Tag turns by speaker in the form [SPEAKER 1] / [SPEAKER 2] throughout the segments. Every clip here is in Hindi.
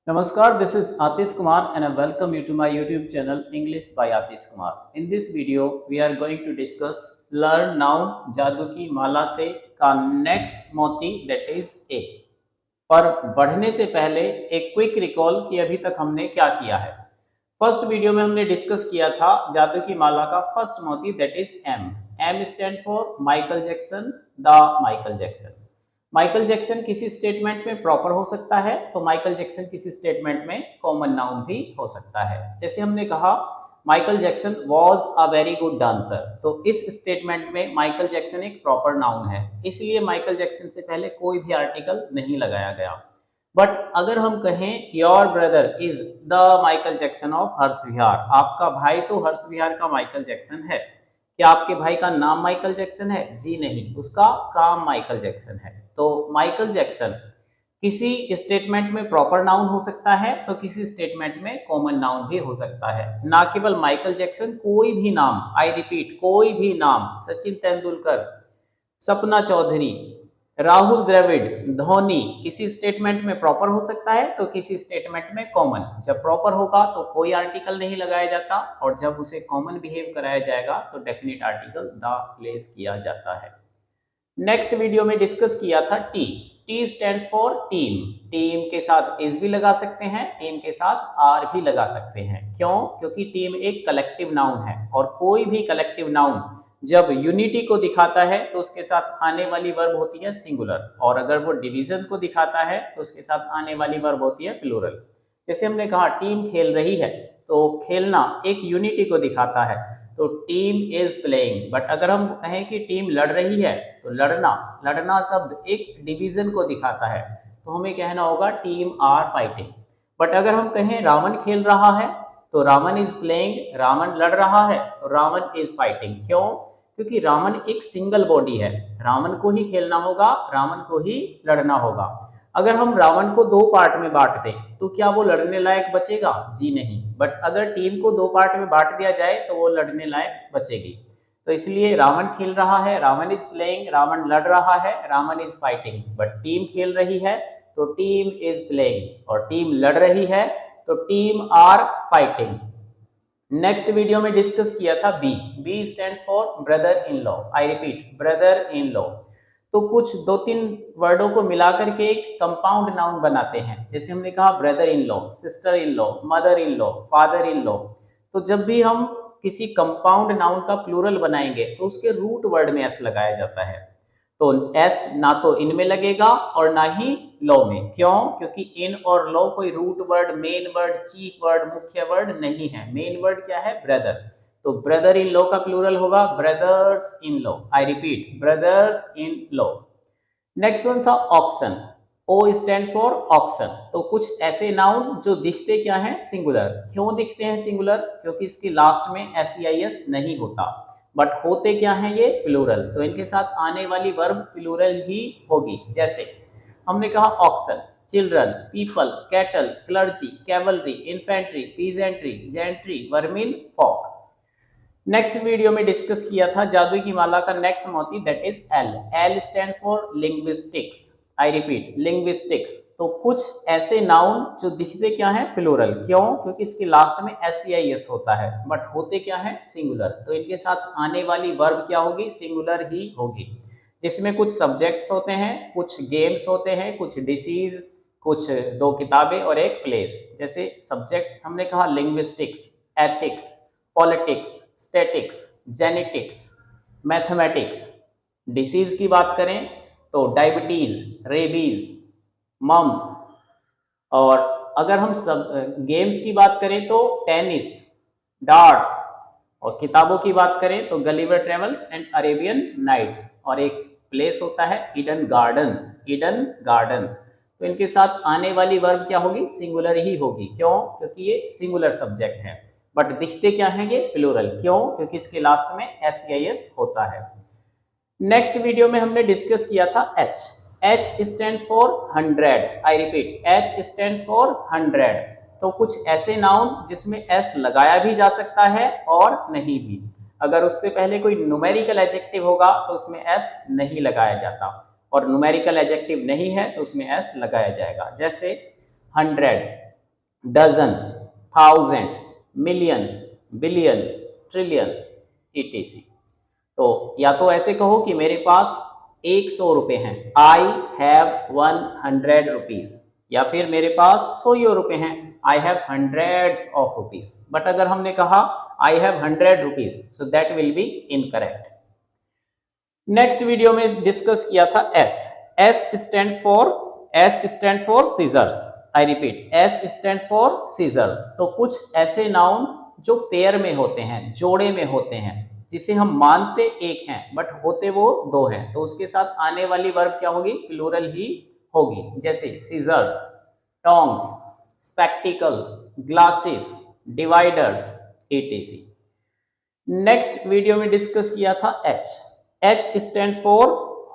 [SPEAKER 1] Namaskar, this is Atish Kumar and I welcome you to my YouTube channel English by Atish Kumar. In this video, we are going to discuss learn noun जादू की माला से का next मोती that is A. पर बढ़ने से पहले एक क्विक रिकॉल कि अभी तक हमने क्या किया है। फर्स्ट वीडियो में हमने डिस्कस किया था जादू की माला का फर्स्ट मोती that is M. M stands for Michael Jackson, the Michael Jackson. Michael Jackson किसी स्टेटमेंट में प्रॉपर हो सकता है तो माइकल जैक्सन किसी स्टेटमेंट में कॉमन नाउन भी हो सकता है। जैसे हमने कहा Michael Jackson was a very good dancer, तो इस स्टेटमेंट में माइकल जैक्सन एक प्रॉपर नाउन है, इसलिए माइकल जैक्सन से पहले कोई भी आर्टिकल नहीं लगाया गया। बट अगर हम कहें your brother is the Michael Jackson of Harsh Vihar, आपका भाई तो हर्ष विहार का माइकल जैक्सन है। क्या आपके भाई का नाम माइकल जैक्सन है? जी नहीं, उसका काम माइकल जैक्सन है। तो माइकल जैक्सन किसी स्टेटमेंट में प्रॉपर नाउन हो सकता है तो किसी स्टेटमेंट में कॉमन नाउन भी हो सकता है। ना केवल माइकल जैक्सन, कोई भी नाम, आई रिपीट कोई भी नाम, सचिन तेंदुलकर, सपना चौधरी, राहुल द्रविड़, धोनी किसी स्टेटमेंट में प्रॉपर हो सकता है तो किसी स्टेटमेंट में कॉमन। जब प्रॉपर होगा तो कोई आर्टिकल नहीं लगाया जाता और जब उसे कॉमन बिहेव कराया जाएगा तो डेफिनेट आर्टिकल द प्लेस किया जाता है। नेक्स्ट वीडियो में डिस्कस किया था T. T stands for team. Team के साथ इज भी लगा सकते हैं, टीम के साथ आर भी लगा सकते हैं। क्यों? क्योंकि टीम एक कलेक्टिव नाउन है और कोई भी कलेक्टिव नाउन जब यूनिटी को दिखाता है तो उसके साथ आने वाली वर्ब होती है सिंगुलर, और अगर वो डिवीजन को दिखाता है तो उसके साथ आने वाली वर्ब होती है प्लूरल। जैसे हमने कहा टीम खेल रही है, तो खेलना एक यूनिटी को दिखाता है, तो टीम इज प्लेइंग। बट अगर हम कहें कि टीम लड़ रही है तो लड़ना, लड़ना शब्द एक डिवीजन को दिखाता है, तो हमें कहना होगा टीम आर फाइटिंग। बट अगर हम कहें रावण खेल रहा है तो रावण इज प्लेइंग, रावण लड़ रहा है तो रावण इज फाइटिंग। क्यों? क्योंकि रावण एक सिंगल बॉडी है, रावण को ही खेलना होगा, रावण को ही लड़ना होगा। अगर हम रावण को दो पार्ट में बांट दें तो क्या वो लड़ने लायक बचेगा? जी नहीं। बट अगर टीम को दो पार्ट में बांट दिया जाए तो वो लड़ने लायक बचेगी। तो इसलिए रावण खेल रहा है, रावण इज प्लेइंग, रावण लड़ रहा है, Ravan is fighting. But team खेल रही है तो टीम इज प्लेइंग, और टीम लड़ रही है तो team are fighting. Next video में डिस्कस किया था B. B stands for brother in law. I repeat brother in law. तो कुछ दो तीन वर्डों को मिलाकर के एक कंपाउंड नाउन बनाते हैं। जैसे हमने कहा brother in law, sister in law, mother in law, father in law. तो जब भी हम किसी कंपाउंड नाउन का प्लूरल बनाएंगे तो उसके रूट वर्ड में एस लगाया जाता है। तो एस ना तो इनमें लगेगा और ना ही लॉ में। क्यों? क्योंकि इन और लॉ कोई root word, main word, chief word, मुख्य वर्ड नहीं है। मेन वर्ड क्या है? ब्रदर। तो ब्रदर इन लॉ का प्लूरल होगा brothers in law. I repeat brothers in law. Next one था oxen. O stands for oxen. तो कुछ ऐसे नाउन जो दिखते क्या है? सिंगुलर। क्यों दिखते हैं सिंगुलर? क्योंकि इसकी लास्ट में एस नहीं होता। बट होते क्या हैं ये? प्लूरल। तो इनके साथ आने वाली वर्ब प्लूरल ही होगी। जैसे हमने कहा oxen, children, people, cattle, clergy, cavalry, infantry, peasantry, gentry, vermin, folk. Next video में डिस्कस किया था जादू की माला का नेक्स्ट मोती that is L. L stands for linguistics. I repeat linguistics. तो कुछ ऐसे नाउन जो दिखते क्या है? प्लूरल। क्यों? क्योंकि इसके लास्ट में एस होता है, बट होते क्या है? सिंगुलर। तो इनके साथ आने वाली वर्ब क्या होगी? सिंगुलर ही होगी। जिसमें कुछ सब्जेक्ट्स होते हैं, कुछ गेम्स होते हैं, कुछ डिसीज, कुछ दो किताबें और एक प्लेस। जैसे सब्जेक्ट्स हमने कहा linguistics, ethics, politics, statics, genetics, mathematics. Disease की बात करें तो डायबिटीज, रेबीज, मम्स। और अगर हम सब गेम्स की बात करें तो टेनिस, डार्ट्स। और किताबों की बात करें तो Gulliver travels and Arabian nights. और एक प्लेस होता है ईडन गार्डन्स, ईडन गार्डन्स। तो इनके साथ आने वाली वर्ब क्या होगी? सिंगुलर ही होगी। क्यों? क्योंकि ये सिंगुलर सब्जेक्ट है। बट दिखते क्या हैं? ये प्लूरल। क्यों? क्योंकि इसके लास्ट में एस होता है। नेक्स्ट वीडियो में हमने डिस्कस किया था H. H stands for 100। I repeat H stands for 100। तो कुछ ऐसे नाउन जिसमें एस लगाया भी जा सकता है और नहीं भी। अगर उससे पहले कोई न्यूमेरिकल एडजेक्टिव होगा तो उसमें एस नहीं लगाया जाता, और न्यूमेरिकल एडजेक्टिव नहीं है तो उसमें एस लगाया जाएगा। जैसे 100, dozen, thousand, million, billion, trillion, etc। तो या तो ऐसे कहो कि मेरे पास 100 रुपए हैं, आई हैव 100 रुपीज, या फिर मेरे पास 100 रुपए हैं, I have hundreds of rupees. But अगर हमने कहा I have 100 rupees, so that will be incorrect. Next video में डिस्कस किया था S. S stands for scissors. I repeat, S stands for scissors. तो कुछ ऐसे नाउन जो पेयर में होते हैं, जोड़े में होते हैं, जिसे हम मानते एक हैं बट होते वो दो हैं, तो उसके साथ आने वाली वर्ब क्या होगी? प्लूरल ही होगी। जैसे scissors, tongs, spectacles, glasses, dividers, etc। Next video में डिस्कस किया था H. H stands for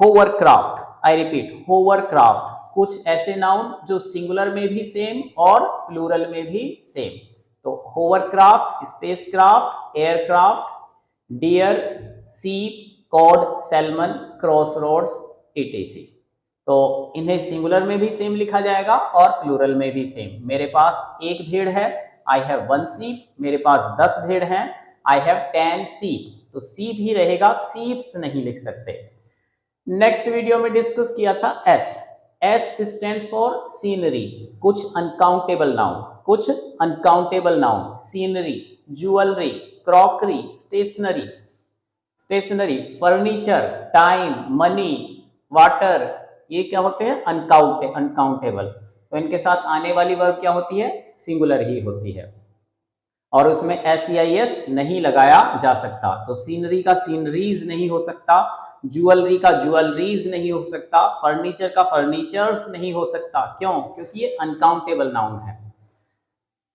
[SPEAKER 1] hovercraft. I repeat, hovercraft. कुछ ऐसे नाउन जो सिंगुलर में भी सेम और प्लूरल में भी सेम। तो होवरक्राफ्ट, स्पेसक्राफ्ट, एयरक्राफ्ट, डियर, सीप, कॉड, सैल्मन, क्रॉसरोड्स, etc। तो इन्हें सिंगुलर में भी सेम लिखा जाएगा और प्लूरल में भी सेम। मेरे पास एक भेड़ है, आई हैव 1 शीप। मेरे पास 10 भेड़ हैं, आई हैव 10 शीप। तो शीप ही रहेगा, शीप्स नहीं लिख सकते। नेक्स्ट वीडियो में डिस्कस किया था S. S stands for scenery. कुछ अनकाउंटेबल नाउन, कुछ uncountable noun, scenery, jewellery, crockery, stationery, furniture, time, money, water, ये क्या होते हैं? अनकाउंटेबल। तो इनके साथ आने वाली वर्ब क्या होती है? सिंगुलर ही होती है और उसमें एस नहीं लगाया जा सकता। तो सीनरी का सीनरीज नहीं हो सकता, ज्वेलरी का ज्वेलरीज नहीं हो सकता, फर्नीचर का फर्नीचर्स नहीं हो सकता। क्यों? क्योंकि ये अनकाउंटेबल नाउन है।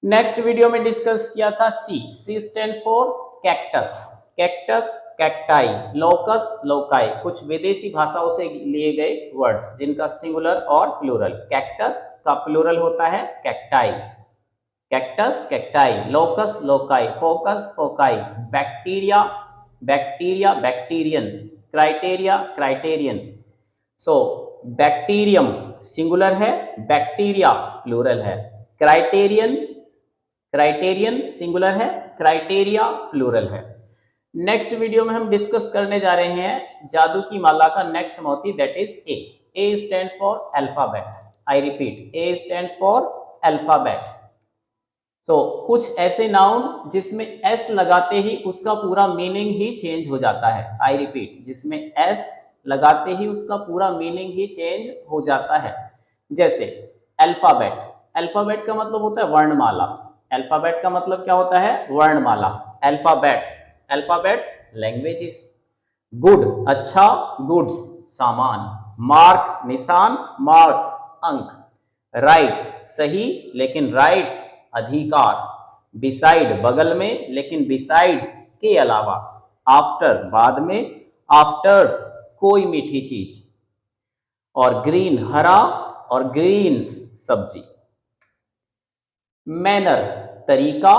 [SPEAKER 1] नेक्स्ट वीडियो में डिस्कस किया था C. C stands for cactus. Cactus, cacti, locus, loci. कुछ विदेशी भाषाओं से लिए गए वर्ड्स जिनका सिंगुलर और प्लूरल। कैक्टस का प्लूरल होता है cacti. Cactus, cacti, locus, loci, focus, foci, bacteria, bacteria, bacterion, criteria, criterion. So bacterium singular है, बैक्टीरिया प्लूरल है। क्राइटेरियन, क्राइटेरियन सिंगुलर है, क्राइटेरिया प्लूरल है। नेक्स्ट वीडियो में हम डिस्कस करने जा रहे हैं जादू की माला का नेक्स्ट मोती, that is a. A stands for alphabet. I repeat, a stands for alphabet. So कुछ ऐसे नाउन जिसमें एस लगाते ही उसका पूरा मीनिंग ही चेंज हो जाता है। आई रिपीट, जिसमें एस लगाते ही उसका पूरा मीनिंग ही चेंज हो जाता है। जैसे अल्फाबेट। अल्फाबेट का मतलब होता है वर्णमाला। अल्फाबेट का मतलब क्या होता है? वर्णमाला। Alphabets, alphabets languages. गुड अच्छा, गुड्स सामान। मार्क निशान, मार्क्स अंक। राइट सही, लेकिन राइट्स अधिकार। बिसाइड बगल में, लेकिन बिसाइड्स के अलावा। आफ्टर बाद में, आफ्टर्स कोई मीठी चीज। और ग्रीन हरा, और ग्रीन्स सब्जी। मैनर तरीका,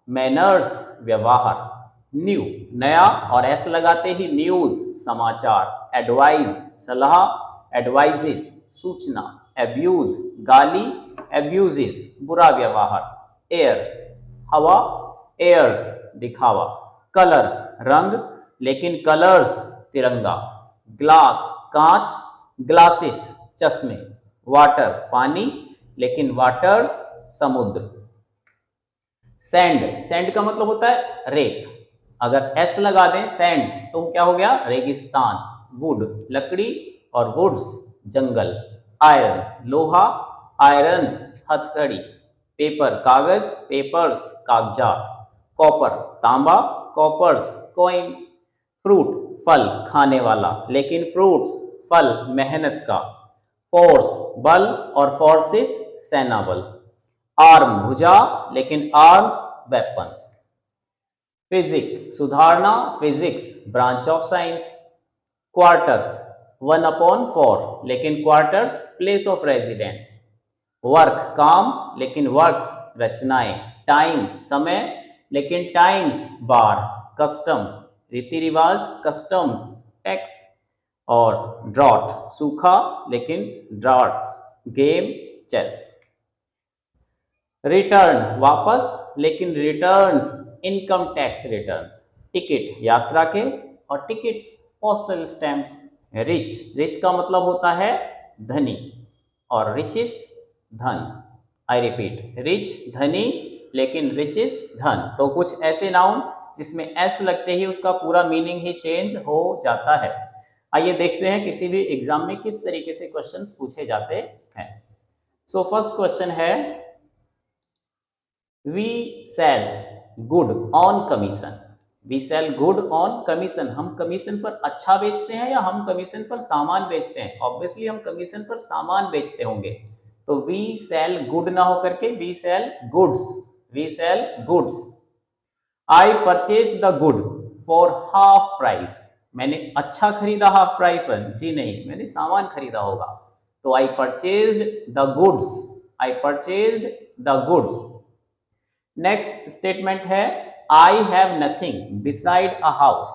[SPEAKER 1] मैनर्स व्यवहार। न्यू नया, और एस लगाते ही न्यूज समाचार। एडवाइज सलाह, एडवाइजेस सूचना। एब्यूज गाली, एब्यूजेस बुरा व्यवहार। एयर हवा, एयर्स दिखावा। कलर रंग, लेकिन कलर्स तिरंगा। ग्लास कांच, ग्लासेस चश्मे। वाटर पानी, लेकिन वाटर्स समुद्र। सैंड, सैंड का मतलब होता है रेत। अगर एस लगा दें सैंड्स तो क्या हो गया? रेगिस्तान। वुड लकड़ी, और वुड्स जंगल। आयरन लोहा, आयरन्स हथकड़ी। पेपर कागज, पेपर्स कागजात। कॉपर तांबा, कॉपर्स कॉइन। फ्रूट फल खाने वाला, लेकिन फ्रूट्स फल मेहनत का। फोर्स बल, और फोर्सेस सेना बल। आर्म भुजा, लेकिन आर्म्स वेपन्स। फिजिक सुधारना, physics branch of science. Quarter 1/4, लेकिन quarters place of residence. Work काम, लेकिन वर्क्स रचनाएं। टाइम समय, लेकिन टाइम्स बार। कस्टम रीति रिवाज, कस्टम्स टैक्स। और ड्रॉट सूखा, लेकिन ड्रॉट्स गेम चेस। रिटर्न वापस, लेकिन returns income tax returns. Ticket यात्रा के, और tickets postal stamps. Rich, rich का मतलब होता है धनी, और रिचिस धन। आई रिपीट, रिच धनी, लेकिन रिचिस धन। तो कुछ ऐसे नाउन जिसमें एस लगते ही उसका पूरा मीनिंग ही चेंज हो जाता है। आइए देखते हैं किसी भी एग्जाम में किस तरीके से क्वेश्चंस पूछे जाते हैं। सो फर्स्ट क्वेश्चन है, we sell good on commission. We sell good on commission, हम कमीशन पर अच्छा बेचते हैं या हम कमीशन पर सामान बेचते हैं? ऑब्वियसली हम कमीशन पर सामान बेचते होंगे, तो वी सेल गुड ना होकर के we sell goods. We sell goods. I purchase the good for half price. मैंने अच्छा खरीदा हाफ प्राइस पर? जी नहीं, मैंने सामान खरीदा होगा। तो I purchased the goods. I purchased the goods. Next statement है, I have nothing beside a house.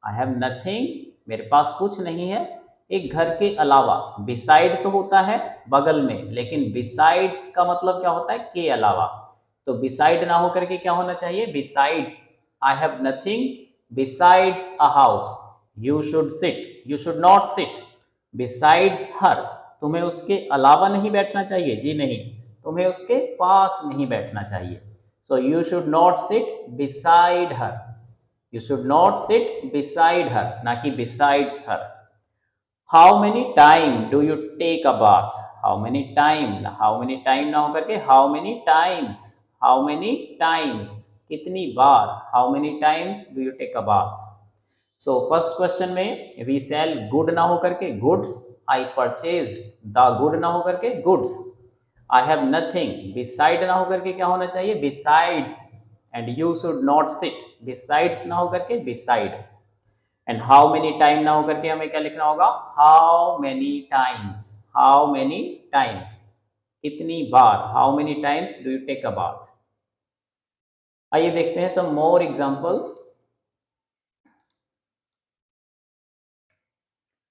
[SPEAKER 1] I have nothing, मेरे पास कुछ नहीं है एक घर के अलावा। बिसाइड तो होता है बगल में, लेकिन बिसाइड्स का मतलब क्या होता है? के अलावा। तो बिसाइड ना होकर के क्या होना चाहिए? Besides. I have nothing besides a house. You should sit, you should not sit besides her. तुम्हें उसके अलावा नहीं बैठना चाहिए? जी नहीं, तुम्हें उसके पास नहीं बैठना चाहिए। So you should not sit beside her. You should not sit beside her, ना कि besides her. How many time do you take a bath? How many time? How many time ना होकर के how many times? How many times? कितनी बार? How many times do you take a bath? So first question में we sell good ना होकर के goods. I purchased the good ना होकर के goods. I have nothing beside ना होकर के क्या होना चाहिए? Besides. And you should not sit besides ना होकर के beside. And how many time ना होकर के हमें क्या लिखना होगा? How many times. How many times, कितनी बार? How many times do you take a bath? आइए देखते हैं some more examples.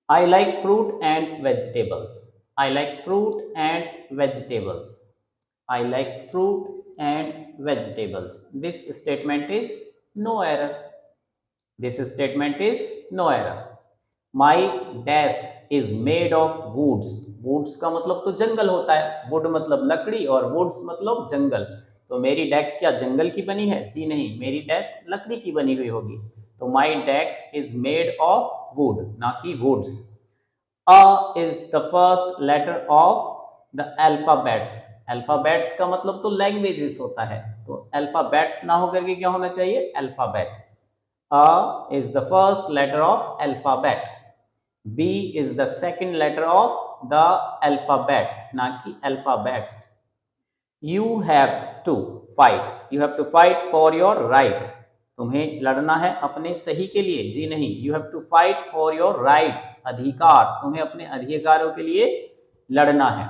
[SPEAKER 1] I like fruit and vegetables. I like fruit and vegetables. I like fruit and vegetables. This statement is no error. This statement is no error. My desk is made of woods. Woods का मतलब तो जंगल होता है, वुड मतलब लकड़ी और वुड्स मतलब जंगल। तो मेरी डेस्क क्या जंगल की बनी है? जी नहीं, मेरी डेस्क लकड़ी की बनी हुई होगी। तो my desk is made of wood, ना कि woods. A is the first letter of the alphabets. Alphabets का मतलब तो लैंग्वेजेस होता है, तो अल्फाबेट्स ना होकर के क्या होना चाहिए? Alphabet. A is the first letter of alphabet. B is the second letter of the alphabet, ना कि alphabets. You have to fight. You have to fight for your right. तुम्हें लड़ना है अपने सही के लिए? जी नहीं, you have to fight for your rights. अधिकार, तुम्हें अपने अधिकारों के लिए लड़ना है।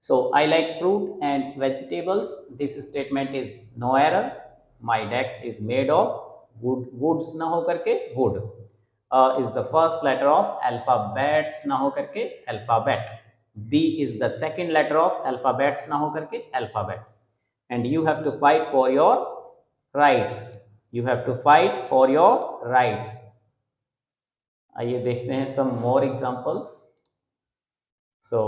[SPEAKER 1] So I like fruit and vegetables. This statement is no error. My desk is made of wood. Woods ना हो करके wood. Is the first letter of alphabets ना हो करके alphabet. B is the second letter of alphabets ना हो करके alphabet. And you have to fight for your rights. You have to fight for your rights. आइए देखते हैं some more examples. So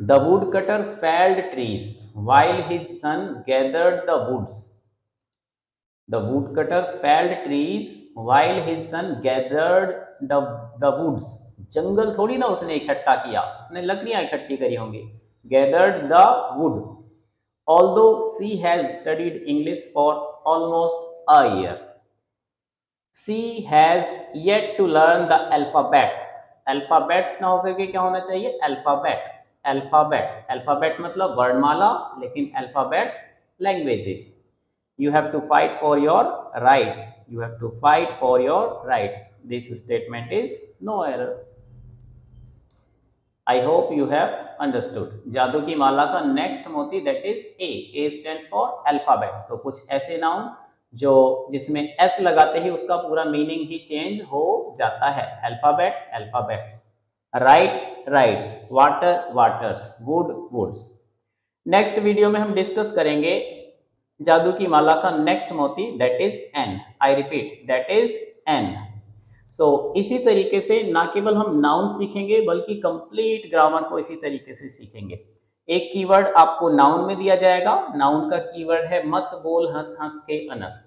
[SPEAKER 1] the woodcutter felled trees while his son gathered the woods. The woodcutter felled trees while his son gathered the woods. जंगल थोड़ी ना उसने इकट्ठा किया, उसने लकड़ियां इकट्ठी करी होंगी। Gathered the wood. Although she has studied English for almost a year, she has yet to learn the alphabets. Alphabets ना होकर के क्या होना चाहिए? Alphabet. Alphabet. Alphabet मतलब वर्णमाला, लेकिन alphabets languages. You have to fight for your rights. You have to fight for your rights. This statement is no error. I hope you have understood. जादू की माला का नेक्स्ट मोती that is a. A stands for alphabet. तो कुछ ऐसे नाउन जो जिसमें एस लगाते ही उसका पूरा मीनिंग ही चेंज हो जाता है। Alphabet, alphabets. Right rights, water waters, wood woods. Next video में हम डिस्कस करेंगे जादू की माला का नेक्स्ट मोती, that is an. I repeat, that is an. So इसी तरीके से ना केवल हम नाउन सीखेंगे बल्कि कंप्लीट ग्रामर को इसी तरीके से सीखेंगे। एक कीवर्ड आपको नाउन में दिया जाएगा, नाउन का कीवर्ड है मत बोल हंस हंस के अनस।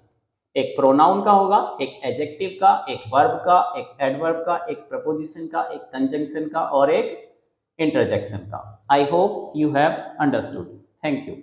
[SPEAKER 1] एक प्रोनाउन का होगा, एक एडजेक्टिव का, एक वर्ब का, एक एडवर्ब का, एक प्रपोजिशन का, एक कंजंक्शन का और एक इंटरजेक्शन का। I hope you have understood. Thank you.